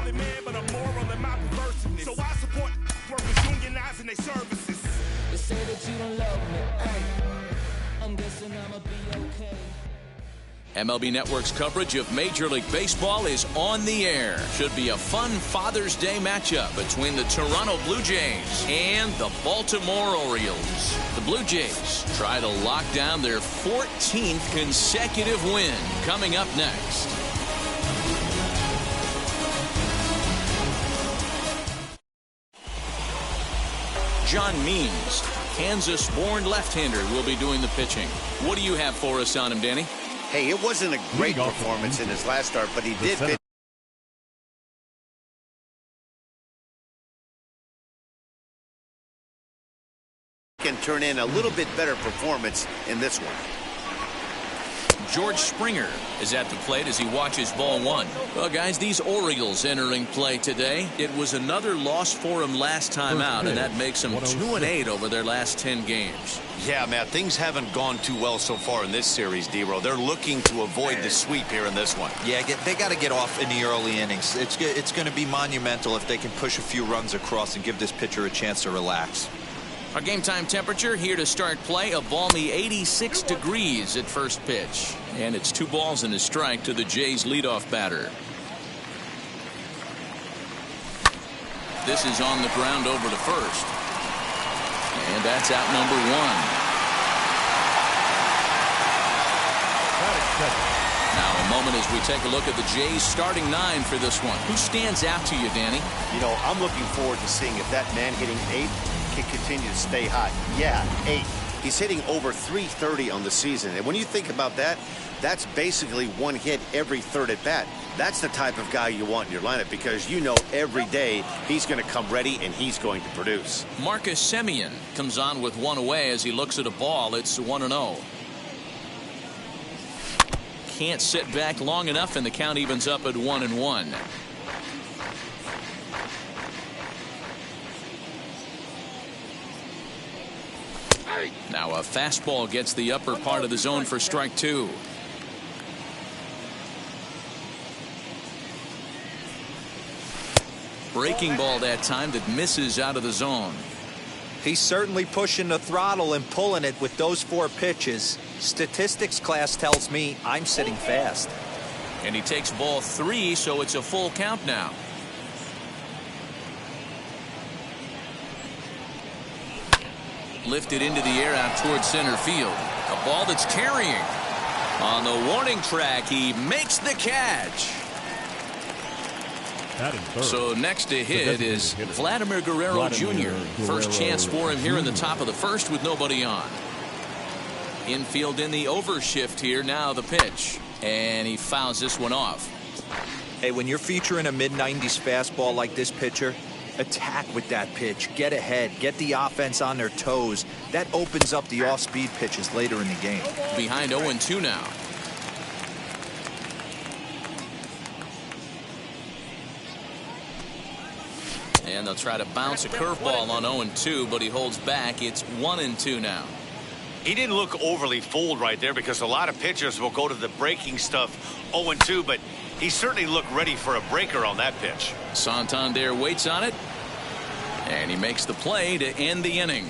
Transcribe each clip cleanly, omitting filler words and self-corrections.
solid man, but I'm moral in my perversiveness. So I support workers unionizing their services. They say that you don't love me, hey. I'm guessing I'ma be okay. MLB Network's coverage of Major League Baseball is on the air. Should be a fun Father's Day matchup between the Toronto Blue Jays and the Baltimore Orioles. The Blue Jays try to lock down their 14th consecutive win. Coming up next. John Means, Kansas-born left-hander, will be doing the pitching. What do you have for us on him, Danny? Hey, it wasn't a great performance in his last start, but he did pitch. Can turn in a little bit better performance in this one. George Springer is at the plate as he watches ball one. Well, guys, these Orioles entering play today. It was another loss for them last time out, and that makes them 2-8 over their last 10 games. Yeah, Matt, things haven't gone too well so far in this series, D-Row. They're looking to avoid the sweep here in this one. Yeah, they got to get off in the early innings. It's going to be monumental if they can push a few runs across and give this pitcher a chance to relax. Our game time temperature here to start play, a balmy 86 degrees at first pitch. And it's 2 balls and a strike to the Jays leadoff batter. This is on the ground over to first. And that's out number 1. Now a moment as we take a look at the Jays starting 9 for this one. Who stands out to you, Danny? You know, I'm looking forward to seeing if that man hitting 8 can continue to stay hot. Yeah, 8. He's hitting over 330 on the season. And when you think about that, that's basically 1 hit every 3rd at bat. That's the type of guy you want in your lineup because you know every day he's going to come ready and he's going to produce. Marcus Semien comes on with 1 away as he looks at a ball. It's 1-0. Can't sit back long enough, and the count evens up at 1-1. Now a fastball gets the upper part of the zone for strike 2. Breaking ball that time that misses out of the zone. He's certainly pushing the throttle and pulling it with those 4 pitches. Statistics class tells me I'm sitting fast. And he takes ball 3, so it's a full count now. Lifted into the air out towards center field. A ball that's carrying. On the warning track, he makes the catch. So next to hit is Vladimir Guerrero Jr. First chance for him here in the top of the first with nobody on. Infield in the overshift here. Now the pitch. And he fouls this one off. Hey, when you're featuring a mid-90s fastball like this pitcher, attack with that pitch. Get ahead. Get the offense on their toes. That opens up the off-speed pitches later in the game. Behind 0-2 now. And they'll try to bounce a curveball on 0-2, but he holds back. It's 1-2 now. He didn't look overly fooled right there because a lot of pitchers will go to the breaking stuff 0-2, but he certainly looked ready for a breaker on that pitch. Santander waits on it, and he makes the play to end the inning.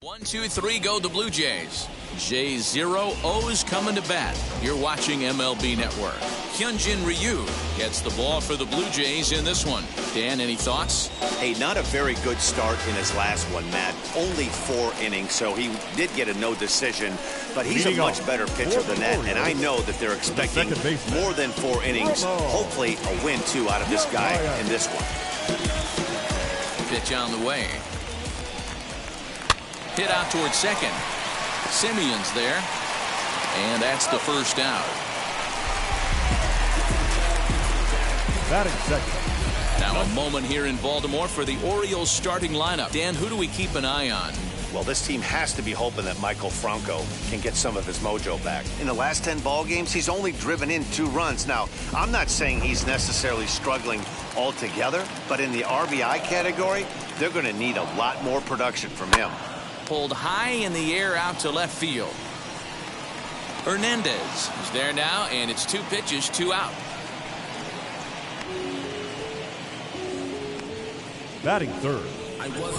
1-2-3 go the Blue Jays. Jays 0-0's coming to bat. You're watching MLB Network. Hyunjin Ryu gets the ball for the Blue Jays in this one. Dan, any thoughts? Hey, not a very good start in his last one, Matt. Only 4 innings, so he did get a no decision, but he's a much better pitcher than that, and I know that they're expecting more than 4 innings. Hopefully a win, too, out of this guy in this one. Pitch on the way. Hit out towards second. Simeon's there, and that's the first out. Batting second. Now a moment here in Baltimore for the Orioles starting lineup. Dan, who do we keep an eye on? Well, this team has to be hoping that Michael Franco can get some of his mojo back. In the last 10 ball games, he's only driven in 2 runs. Now, I'm not saying he's necessarily struggling altogether, but in the RBI category, they're going to need a lot more production from him. Pulled high in the air out to left field. Hernandez is there now, and it's 2 pitches, 2 out. Batting third,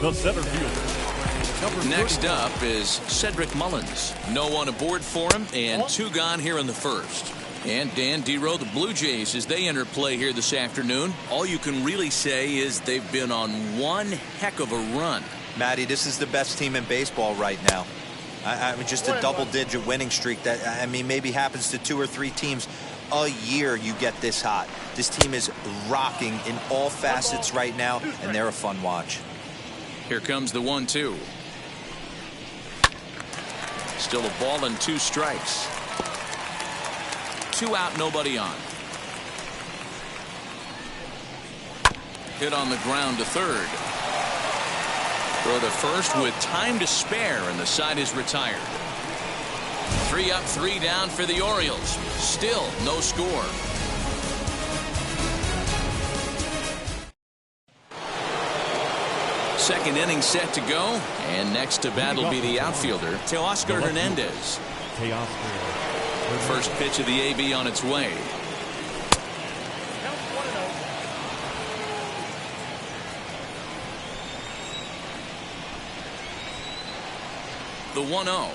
the center fielder. Next up is Cedric Mullins. No one aboard for him, and 2 gone here in the first. And Dan Dero, the Blue Jays, as they enter play here this afternoon, all you can really say is they've been on one heck of a run. Matty, this is the best team in baseball right now. I mean, just a double-digit winning streak that, I mean, maybe happens to 2 or 3 teams a year. You get this hot. This team is rocking in all facets right now, and they're a fun watch. Here comes the 1-2. Still a ball and 2 strikes. 2 out, nobody on. Hit on the ground to third. Throw to first with time to spare, and the side is retired. 3 up, 3 down for the Orioles. Still no score. Second inning set to go, and next to bat will be the outfielder, Teoscar Hernandez. First pitch of the AB on its way. The 1-0.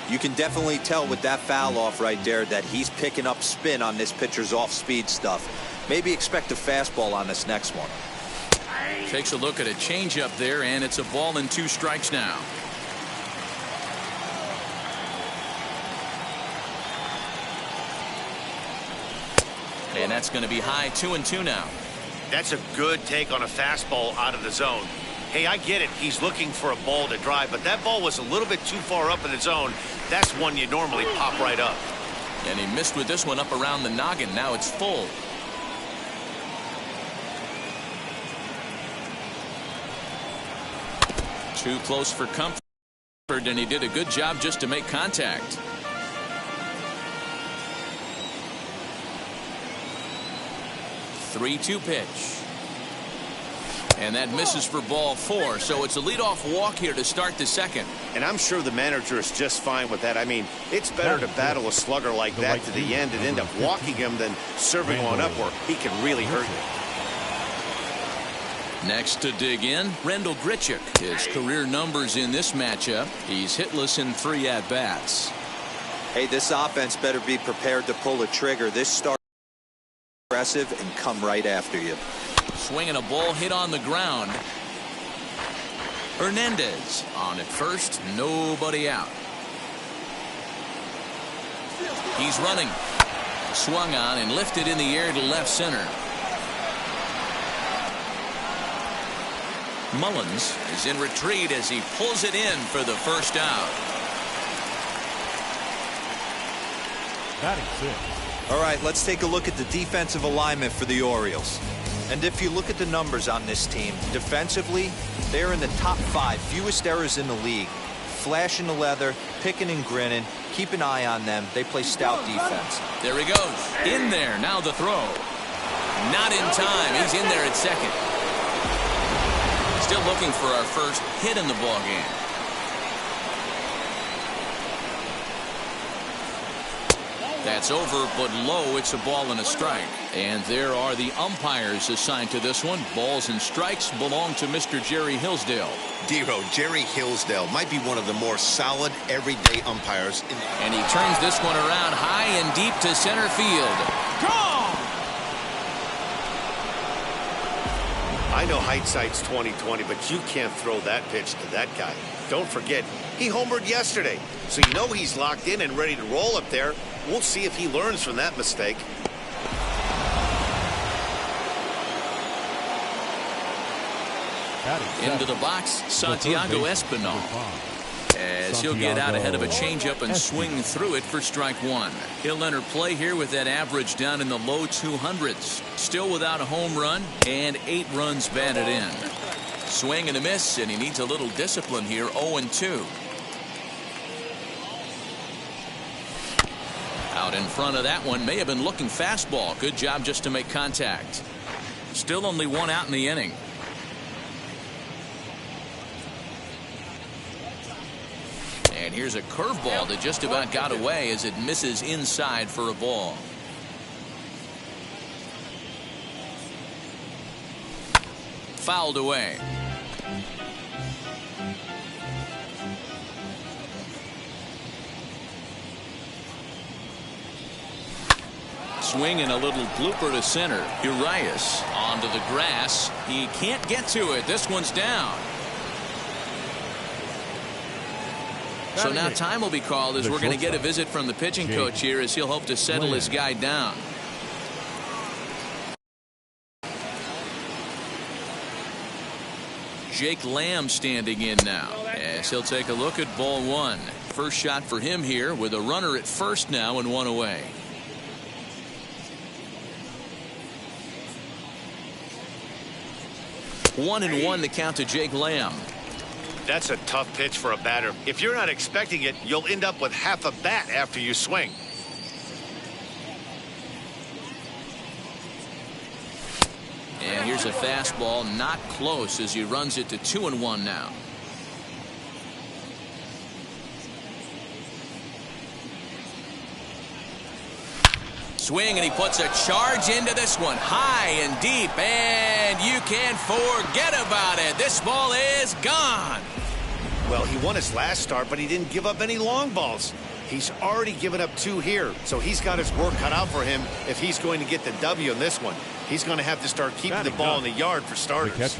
You can definitely tell with that foul off right there that he's picking up spin on this pitcher's off-speed stuff. Maybe expect a fastball on this next one. Takes a look at a changeup there, and it's a ball and 2 strikes now. And that's going to be high 2-2 now. That's a good take on a fastball out of the zone. Hey, I get it. He's looking for a ball to drive, but that ball was a little bit too far up in the zone. That's one you normally pop right up. And he missed with this one up around the noggin. Now it's full. Too close for comfort, and he did a good job just to make contact. The 3-2 pitch. And that misses for ball 4, so it's a leadoff walk here to start the second. And I'm sure the manager is just fine with that. I mean, it's better to battle a slugger like that to the end and end up walking him than serving one up where he can really hurt you. Next to dig in, Rendell Grichuk. His career numbers in this matchup. He's hitless in 3 at-bats. Hey, this offense better be prepared to pull a trigger. This start aggressive and come right after you. Swinging a ball hit on the ground. Hernandez on at first, nobody out. He's running. Swung on and lifted in the air to left center. Mullins is in retreat as he pulls it in for the first out. Batting 6. All right, let's take a look at the defensive alignment for the Orioles. And if you look at the numbers on this team, defensively, they're in the top 5, fewest errors in the league. Flashing the leather, picking and grinning, keep an eye on them. They play stout defense. There he goes. In there. Now the throw. Not in time. He's in there at second. Still looking for our first hit in the ball game. That's over, but low. It's a ball and a strike. And there are the umpires assigned to this one. Balls and strikes belong to Mr. Jerry Hillsdale. Dero, Jerry Hillsdale might be one of the more solid everyday umpires. And he turns this one around high and deep to center field. Gone! I know hindsight's 20/20, but you can't throw that pitch to that guy. Don't forget, he homered yesterday, so you know he's locked in and ready to roll up there. We'll see if he learns from that mistake. Into the box, Santiago Espinal. As he'll get out ahead of a changeup and swing through it for strike 1. He'll enter play here with that average down in the low 200s. Still without a home run and 8 runs batted in. Swing and a miss, and he needs a little discipline here. 0-2. Out in front of that one, may have been looking fastball. Good job just to make contact. Still only 1 out in the inning. And Here's a curveball that just about got away as it misses inside for a ball. Fouled away. Swing and a little blooper to center. Urias onto the grass. He can't get to it. This one's down. So now time will be called as we're going to get a visit from the pitching coach here as he'll hope to settle his guy down. Jake Lamb standing in now as he'll take a look at ball one. First shot for him here with a runner at first now and one away. One and one to count to Jake Lamb. That's a tough pitch for a batter. If you're not expecting it, you'll end up with half a bat after you swing. And here's a fastball, not close as he runs it to 2-1 now. Swing, and he puts a charge into this one, high and deep, and you can't forget about it. This ball is gone. Well, he won his last start, but he didn't give up any long balls. He's already given up 2 here, so he's got his work cut out for him if he's going to get the W in this one. He's going to have to start keeping the ball in the yard for starters.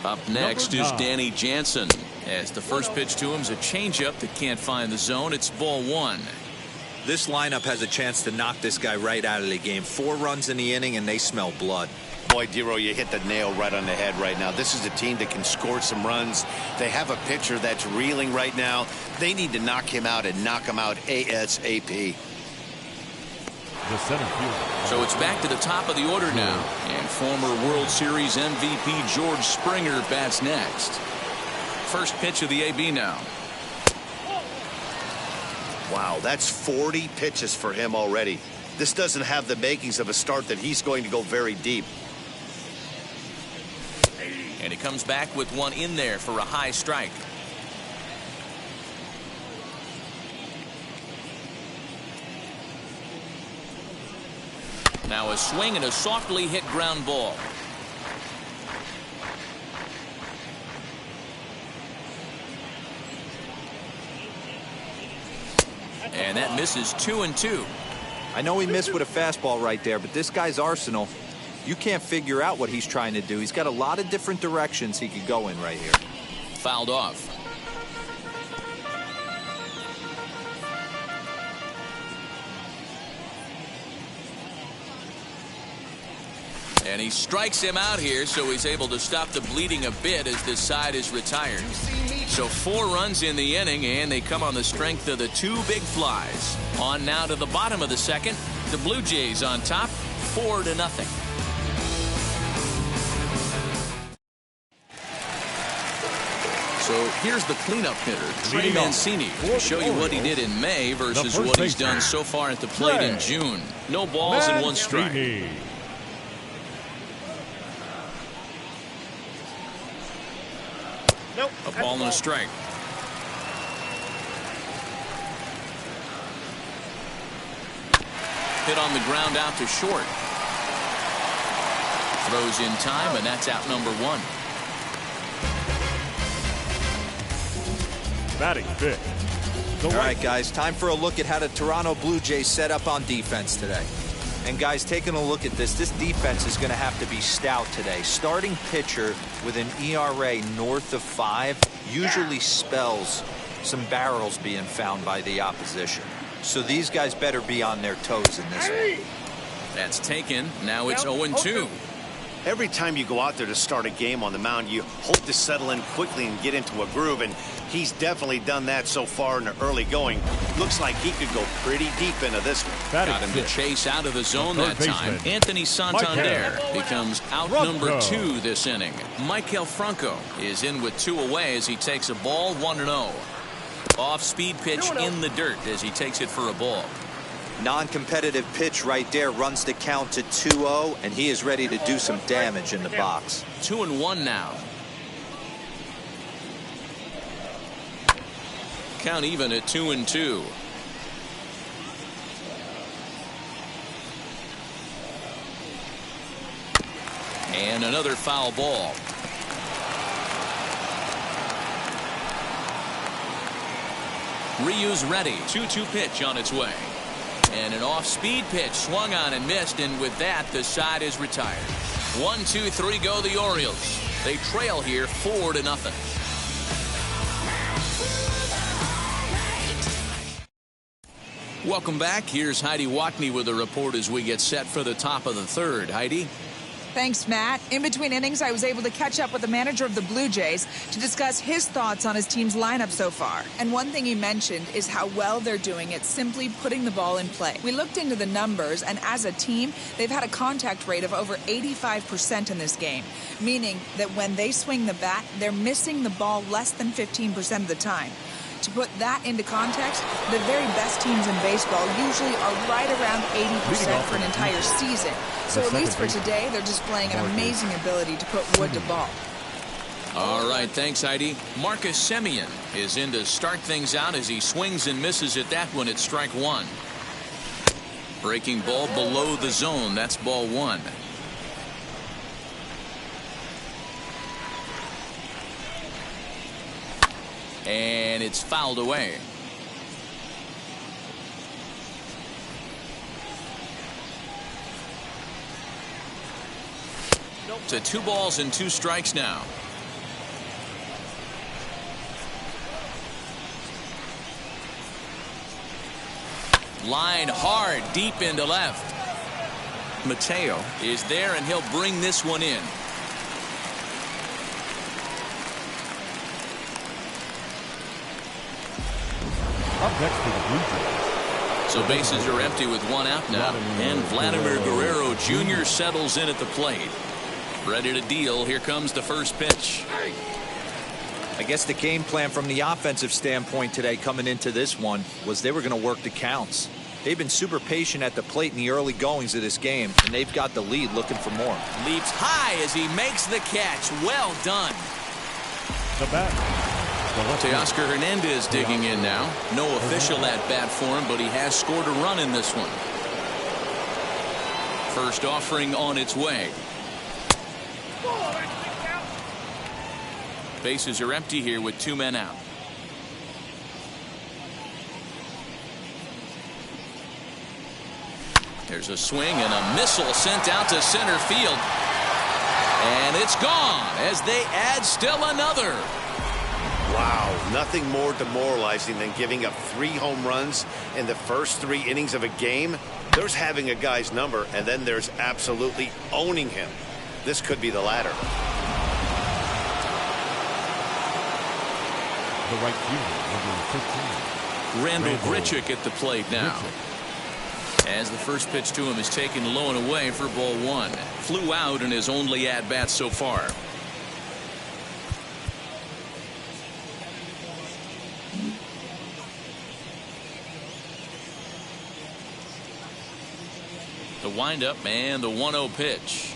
Up next is Danny Jansen, as the first pitch to him is a changeup that can't find the zone. It's ball one. This lineup has a chance to knock this guy right out of the game. 4 runs in the inning, and they smell blood. Boy, Dero, you hit the nail right on the head right now. This is a team that can score some runs. They have a pitcher that's reeling right now. They need to knock him out and knock him out ASAP. The center fielder. So it's back to the top of the order now, and former World Series MVP George Springer bats next. First pitch of the AB now. Wow, that's 40 pitches for him already. This doesn't have the makings of a start that he's going to go very deep. And he comes back with one in there for a high strike. Now a swing and a softly hit ground ball. And that misses 2-2. I know he missed with a fastball right there, but this guy's arsenal, you can't figure out what he's trying to do. He's got a lot of different directions he could go in right here. Fouled off. And he strikes him out here, so he's able to stop the bleeding a bit as this side is retired. So 4 runs in the inning, and they come on the strength of the 2 big flies. On now to the bottom of the second. The Blue Jays on top, 4-0. So here's the cleanup hitter, Trey Mancini, to show you what he did in May versus what he's done so far at the plate in June. No balls and 1 strike. Nope. A ball and a strike. Hit on the ground out to short. Throws in time, and that's out number 1. Batting fifth. All right, guys, time for a look at how the Toronto Blue Jays set up on defense today. And guys, taking a look at this defense is going to have to be stout today. Starting pitcher with an ERA north of 5 usually spells some barrels being found by the opposition. So these guys better be on their toes in this one. That's taken. Now it's 0-2. Every time you go out there to start a game on the mound, you hope to settle in quickly and get into a groove, and he's definitely done that so far in the early going. Looks like he could go pretty deep into this one. Got him to chase out of the zone that time. Anthony Santander becomes out number 2 this inning. Maikel Franco is in with 2 away as he takes a ball, 1-0. Off-speed pitch in the dirt as he takes it for a ball. Non-competitive pitch right there runs the count to 2-0, and he is ready to do some damage in the box. 2-1 now. count even at 2-2. And another foul ball. Ryu's ready. 2-2 pitch on its way. And an off-speed pitch swung on and missed, and with that, the side is retired. 1-2-3 go the Orioles. They trail here 4-0. Welcome back. Here's Heidi Watney with a report as we get set for the top of the third. Heidi? Thanks, Matt. In between innings, I was able to catch up with the manager of the Blue Jays to discuss his thoughts on his team's lineup so far. And one thing he mentioned is how well they're doing at simply putting the ball in play. We looked into the numbers, and as a team, they've had a contact rate of over 85% in this game, meaning that when they swing the bat, they're missing the ball less than 15% of the time. To put that into context, the very best teams in baseball usually are right around 80% for an entire season. So at least for today, they're displaying an amazing ability to put wood to ball. All right, thanks, Heidi. Marcus Semien is in to start things out as he swings and misses at that one at strike one. Breaking ball below the zone. That's ball one. And it's fouled away. To 2 balls and 2 strikes now. Line hard deep into left. Mateo is there, and he'll bring this one in. Up next for the Blue Jays. So bases are empty with 1 out now, and Vladimir Guerrero Jr. settles in at the plate. Ready to deal. Here comes the first pitch. I guess the game plan from the offensive standpoint today coming into this one was they were going to work the counts. They've been super patient at the plate in the early goings of this game, and they've got the lead looking for more. Leaps high as he makes the catch. Well done. The bat. Teoscar Hernandez digging in now. No official at bat for him, but he has scored a run in this one. First offering on its way. Bases are empty here with 2 men out. There's a swing and a missile sent out to center field. And it's gone as they add still another. Wow, nothing more demoralizing than giving up 3 home runs in the first 3 innings of a game. There's having a guy's number, and then there's absolutely owning him. This could be the latter. The right fielder, number 15. Randall Grichuk at the plate now. As the first pitch to him is taken low and away for ball 1. Flew out in his only at-bat so far. The windup and the 1-0 pitch.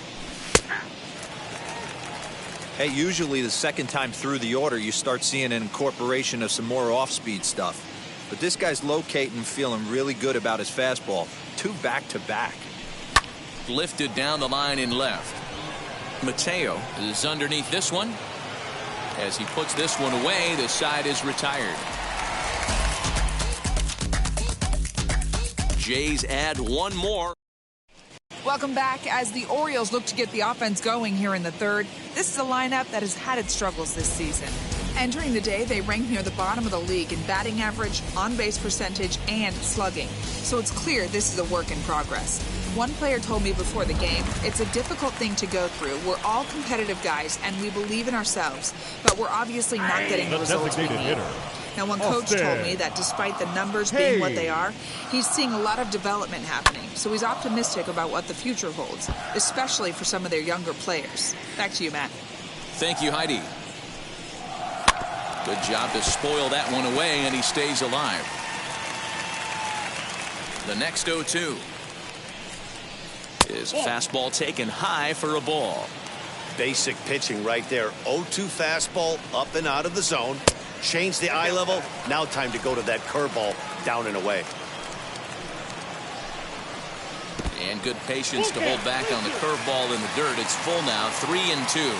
Hey, usually the second time through the order you start seeing an incorporation of some more off-speed stuff. But this guy's locating, feeling really good about his fastball. 2 back-to-back. Lifted down the line in left. Mateo is underneath this one. As he puts this one away, the side is retired. Jays add 1 more. Welcome back. As the Orioles look to get the offense going here in the third, this is a lineup that has had its struggles this season. Entering the day, they rank near the bottom of the league in batting average, on-base percentage, and slugging. So it's clear this is a work in progress. One player told me before the game, it's a difficult thing to go through. We're all competitive guys, and we believe in ourselves, but we're obviously not getting the results we need. Now, one coach told me that despite the numbers being what they are, he's seeing a lot of development happening. So he's optimistic about what the future holds, especially for some of their younger players. Back to you, Matt. Thank you, Heidi. Good job to spoil that one away, and he stays alive. The next 0-2 is fastball taken high for a ball. Basic pitching right there. 0-2 fastball up and out of the zone. change the eye level. Now time to go to that curveball down and away. And good patience to hold back on the curveball in the dirt. It's full now, 3-2.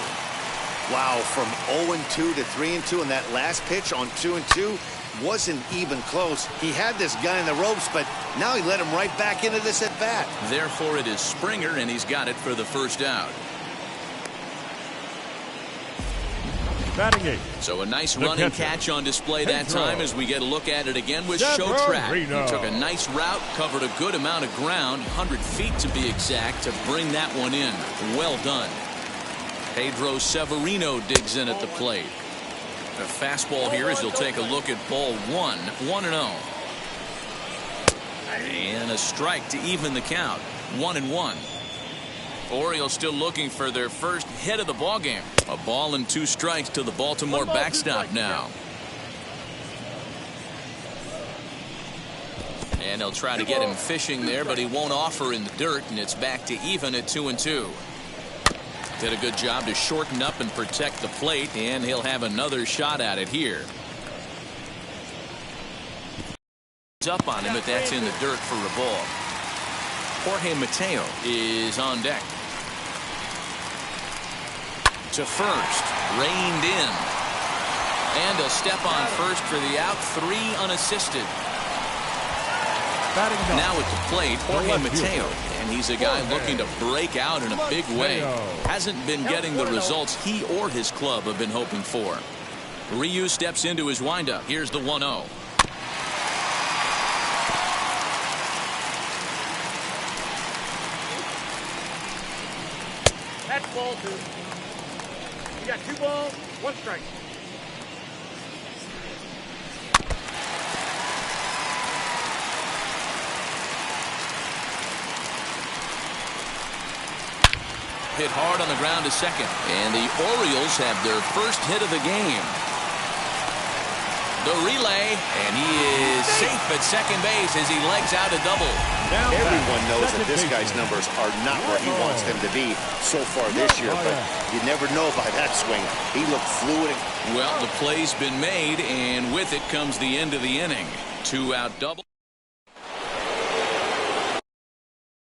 Wow, from 0-2 to 3-2, and that last pitch on 2-2 wasn't even close. He had this guy in the ropes, but now he let him right back into this at bat. Therefore, it is Springer, and he's got it for the first out. Batting 8. So a nice running catch on display that time as we get a look at it again with Showtrack. He took a nice route, covered a good amount of ground, 100 feet to be exact, to bring that one in. Well done. Pedro Severino digs in at the plate. A fastball here as he'll take a look at ball 1, 1-0. And a strike to even the count, 1-1. Orioles still looking for their first hit of the ballgame. A ball and 2 strikes to the Baltimore backstop now. And they'll try to get him fishing there, but he won't offer in the dirt, and it's back to even at 2-2. Did a good job to shorten up and protect the plate, and he'll have another shot at it here. It's up on him, but that's in the dirt for a ball. Jorge Mateo is on deck. To first, reined in. And a step on first for the out, 3 unassisted. Now at the plate, Jorge Mateo, and he's a guy looking to break out in a big way. Hasn't been getting the results he or his club have been hoping for. Ryu steps into his windup. Here's the 1-0. That's ball 2. You got 2 balls, 1 strike. Hit hard on the ground to second. And the Orioles have their first hit of the game. The relay, and he is safe at second base as he legs out a double. Everyone knows that this guy's numbers are not where he wants them to be so far this year, but you never know by that swing. He looked fluid. Well, the play's been made, and with it comes the end of the inning. 2-out double.